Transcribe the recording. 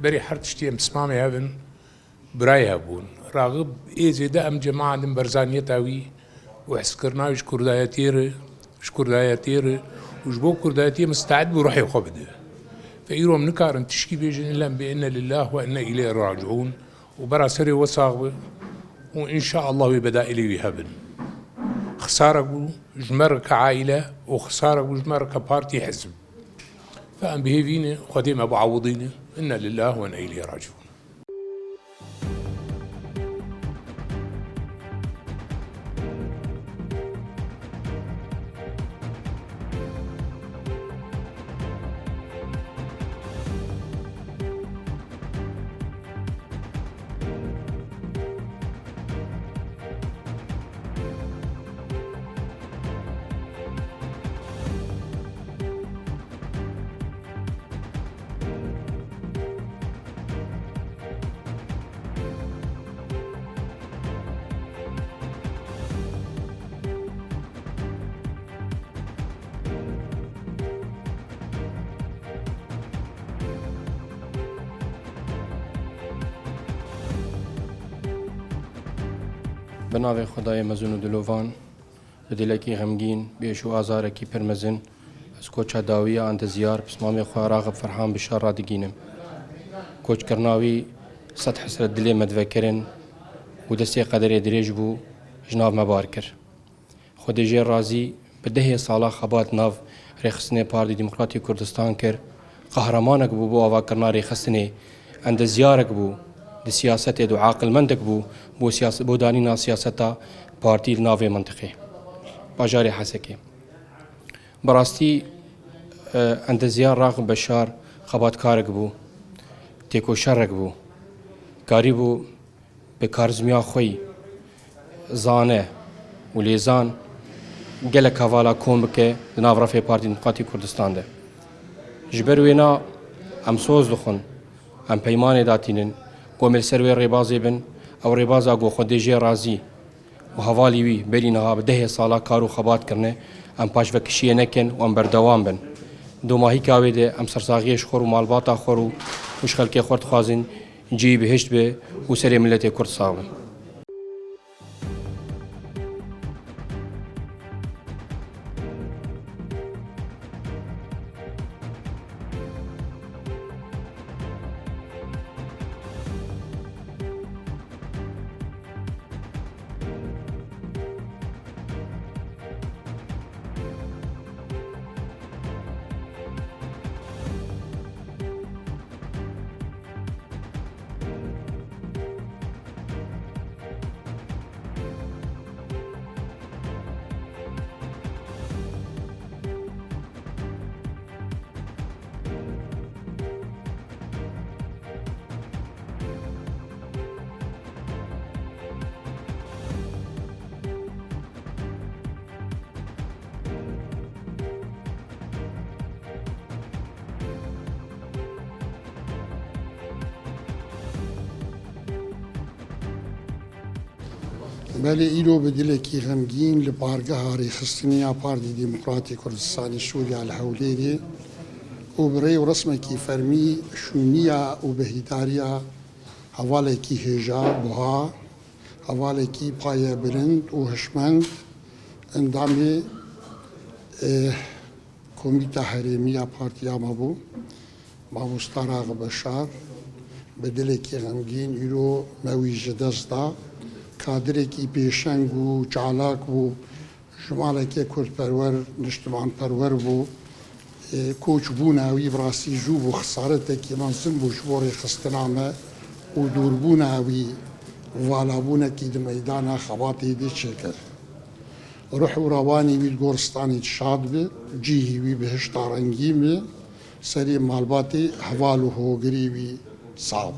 بري حرتشتي مسمامي هبن براي هبون راغب إيزي دا أم جماعة برزانية تاوي وحسكرنا وش كردايتير وجبو كردايتير مستعد بروحي وخبده فإيرو منكار ان تشكي بيجن إلا بإن لله وإنا إليه راجعون وبرا سري وصاغبه وإن شاء الله يبدأ إلي ويهبن خسارة جمر كعائلة وخسارة جمر كبارتي حزب فأم بهيفيني خديم أبو عوضيني إنا لله وإنا إليه راجعون. بناوی خدای مزون و دلوان بدلکی غمگین بیش و آزارکی پرمزن از کوچ داویه اند زیار بسمامی خواه راغب فرحان بشار را دگینم کوچ کرناوی صد حسرت دلی مدفکرن و دستی قدر دریج بو جناب مبار کر خود جیر رازی به 10 ساله خبات ناو ریخستنه پارتی دموکراتی کردستان کر قهرمانک بو آوا کرنا ریخستنه اند زیارک بو د سیاست دو عاقل مندک بو سیاست بو دانینا سیاستا پارتی ناوی منطقه باجاری حسکه براستی اند زیار راغب بشار خبات کارک بو تیکو شرک بو کاری بو به کارزمیا خوی زانه و لیزان گلک حوالا کوم بکه د ناورافی پارتی دموکراتی کردستان ده جبر وینا ام سوز دخون ام پیمان داتینن قوم السروي ريبازي بن او ريبازا گو خودجي رازي و حوالي وي برينها ب 10 سالا كارو خبات کرنه ام پاش وکشي نکن و ام بردوام بن دو ماهي كاوي ده ام سرساغيش خور و مالباتا خور و مشخل كي خورت خوازن جي بهشت به و سري ملت كرد صاوي بله ایلو بدلکی غمگین لبارگاه ریخستنیا پارتی دموکراتی کردستانی سوریا الحولیری و برای رسمه کی فرمی شونیا و بهیداریا حواله کی هجا بها حواله کی پای برند و هشمند اندامی کمیته حریمیا پارتیا مابو مابوستاراغ بشار بدلکی غمگین ایلو مویج دستا کادرێکی پێشەنگ و چالاک بوو ژمارێکی کورتپەروەر نیشتمان پەروەر بوو کۆچ بوو ناوی بڕاستی ژوو بوو خسارەتێکی مەزن بوو بۆ ڕێخستنامە و دووربوو ناوی والابوونێکی دمەیدانە خەباتی دێچێ کرد ڕوح و ڕەوانی وی گۆڕستانی شاد بێ جیهی وی بەهشتا ڕەنگی بێ سەری ماڵباتی هەواڵ و هۆگری وی ساڵ